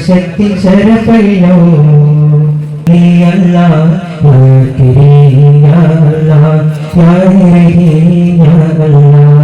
ശക്തി ശരഫൈനോ നീ അല്ലാഹ് യാ കരീം യാ അല്ലാഹ് യാ റഹീം യാ അല്ലാഹ്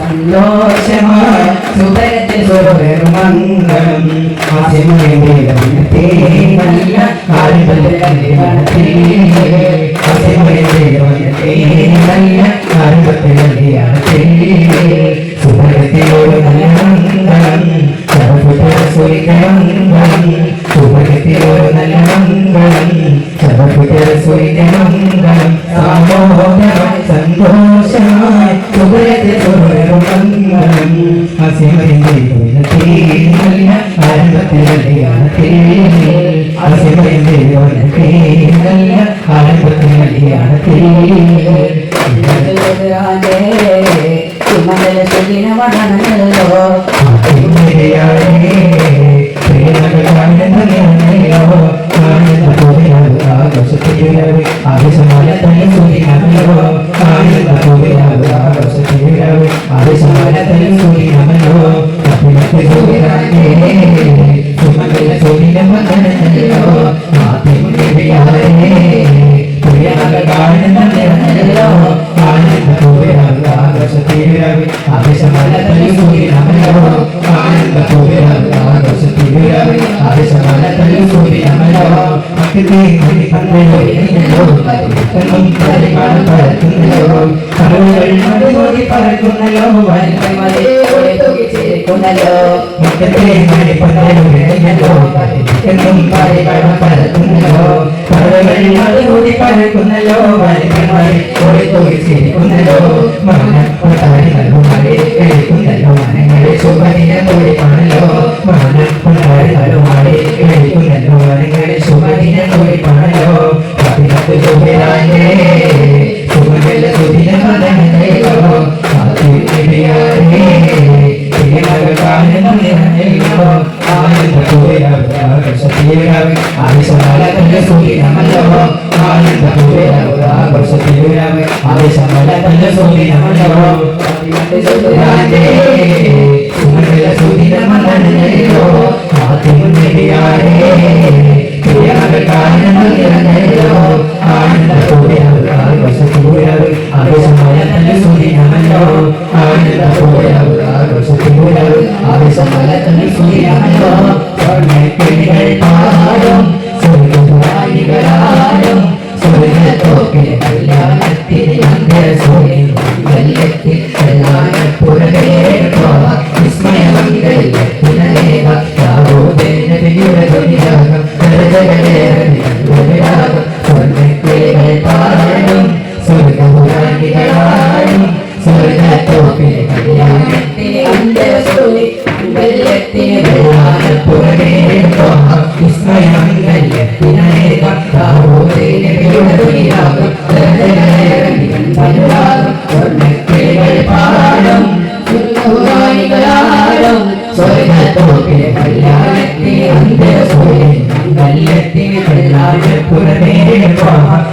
സന്തോഷമായി സുഖത്തിൽ മംഗളം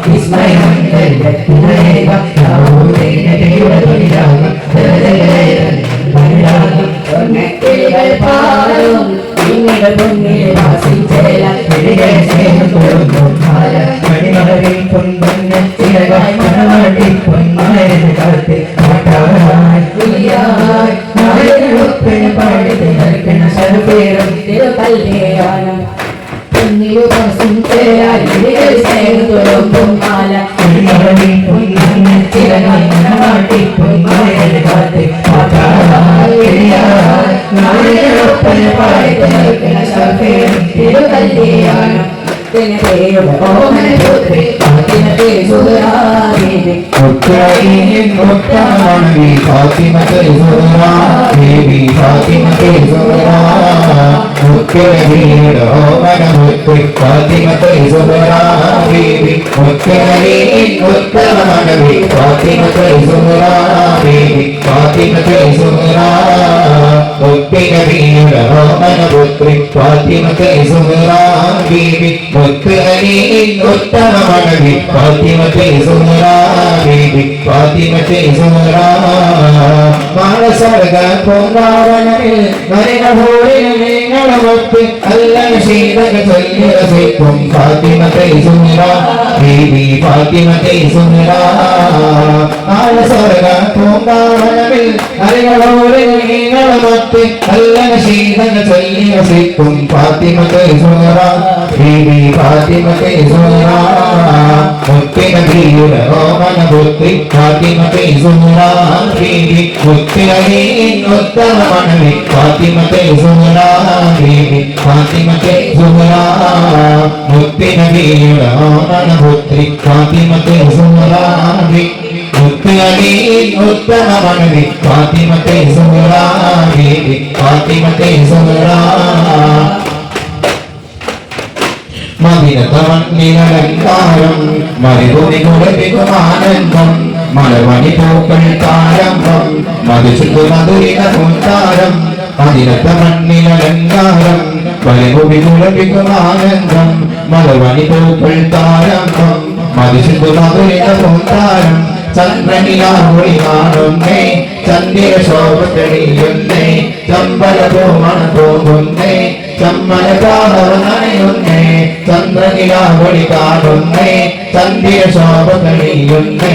Ismail പൊന്നക്കിളികൾ പാടും നിങ്ങളുടെ പൊന്നിൽ വാസിച്ചേരാൻ തിരികെ സ്നേഹം കൊടുക്കും കാല മണിമലരിൽ പൊൻപൊന്ന ചിറകായി മണവാട്ടി പൊന്മാരുടെ കാലത്ത് പാട്ടായി കുലിയായി നായകനൊപ്പന പാടി തിരക്കണ ശരപേരും തിരുകല്യാണം പൊന്നിൽ വാസിച്ചേരാൻ തിരികെ സ്നേഹം കൊടുക്കും കാല മണിമലരിൽ പൊൻപൊന്ന ചിറകായി മണവാട്ടി പൊന്മാരുടെ കാലത്ത് പാട്ടായി നായകനൊപ്പന പാടി തിരക്കണ ശരപേരും തിരുകല്യാണം ഓമനപുത്രി ഫാത്തിമത്തെ സുഹറാ ബീവി മുത്തഴകിൻ മുത്തമണി ഫാത്തിമത്തെ സുഹറാ ബീവി ഫാത്തിമത്തെ സുഹറാ മുത്തഴകിൻ ഓമനപുത്രി ഫാത്തിമത്തെ സുഹറാ ബീവി മുത്തഴകിൻ മുത്തമണി ഫാത്തിമത്തെ സുഹറാ ബീവി ഫാത്തിമത്തെ സുഹറാ മുത്തഴകിൻ ഓമനപുത്രി ഫാത്തിമത്തെ സുഹറാ ബീവി മുത്തഴകിൻ ഉത്തമമണി ഫാത്തിമത്തെ സുഹറാ ബീവി ഫാത്തിമത്തെ സുഹറാ മാനസർഗ പൂങ്കാവനത്തിൽ മരണഭൂരിൽ നിങ്ങളൊത്ത് അല്ലൻ ശീതക ചൊല്ലി രസിക്കും ഫാത്തിമത്തെ സുഹറാ ബീവി ഫാത്തിമത്തെ സുഹറാ മാനസർഗ പൂങ്കാവനത്തിൽ മരണഭൂരിൽ നിങ്ങളൊത്ത് അല്ലൻ ശീതക ചൊല്ലി രസിക്കും ഫാത്തിമത്തെ സുഹറാ ബീവി ഫാത്തിമത്തെ സുഹറാ മുത്തിനബിയുടെ ഓമനപുത്രി ഫാത്തിമത്തെ സുഹറാ ബീവി മുത്തിനബിയിൻ ഉത്തമമണി ഫാത്തിമത്തെ സുഹറാ ബീവി ഫാത്തിമത്തെ സുഹറാ മുത്തിനബിയുടെ ഓമനപുത്രി ഫാത്തിമത്തെ സുഹറാ ബീവി മുത്തിനബിയിൻ ഉത്തമമണി ഫാത്തിമത്തെ സുഹറാ ബീവി ഫാത്തിമത്തെ സുഹറാ മദിനത്തമണ്ണിലലങ്കാരം മരുഭൂമി കുളിപ്പിക്കും ആനന്ദം മലർമണി പൂക്കൾ താരംഭം മധുശുദ്ധ മധുരിത പൂത്താരം മദിനത്തമണ്ണിലലങ്കാരം മരുഭൂമി കുളിപ്പിക്കും ആനന്ദം മലർമണി പൂക്കൾ താരംഭം മധുശുദ്ധ മധുരിത പൂത്താരം ചന്ദ്രനിലാവൊളി കാണുന്നേ ചന്ദ്ര ശോഭ തെളിയുന്നേ ചമ്പല പൂമണ പോകുന്നേ ചമ്മല നനയുന്നേ ചന്ദ്രനിലാവൊളി കാണുന്നേ ചന്ദ്ര ശോഭ തെളിയുന്നേ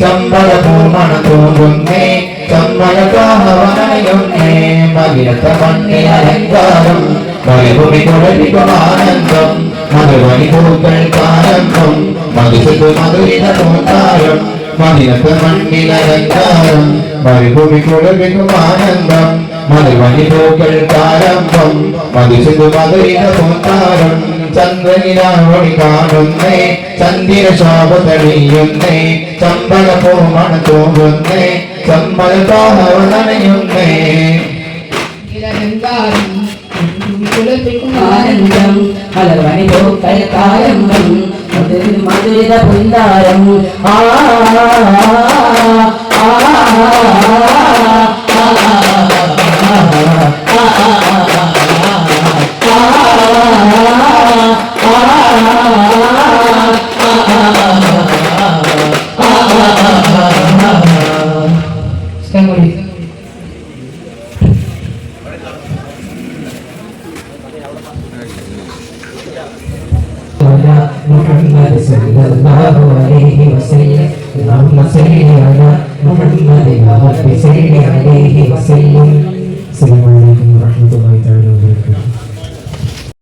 ചമ്പല പൂമണ പോകുന്നേ ചമ്മല നനയുന്നേ മകിരത്ത മണ്ണിൽ അലങ്കാരം മരുഭൂമി കുളിപ്പിക്കും ആനന്ദം മധുവനി പൂക്കൾ കാരംഭം മധുശുദ്ധ മധുരിത പൂത്താരം മദിനത്ത മണ്ണിലലങ്കാരം മരുഭൂമി കുളിപ്പിക്കും ആനന്ദം മധുവനി പൂക്കൾ കാരംഭം മധുശുദ്ധ മധുരിത പൂത്താരം ചന്ദ്രനിലാവൊളി കാണുന്നേ ചന്ദ്ര ശോഭ തെളിയുന്നേ ചമ്പല പൂമണ തൂകുന്നേ ചമ്മല കാഹവ നനയുന്നേ ആനന്ദം മലർവണി പൂക്കൾ കാരംഭം മധുരിത പുന്താരം ആ محمد صلى الله عليه وسلم اللهم صل على محمد يا رب صل عليه وسلم السلام عليكم ورحمة الله تعالى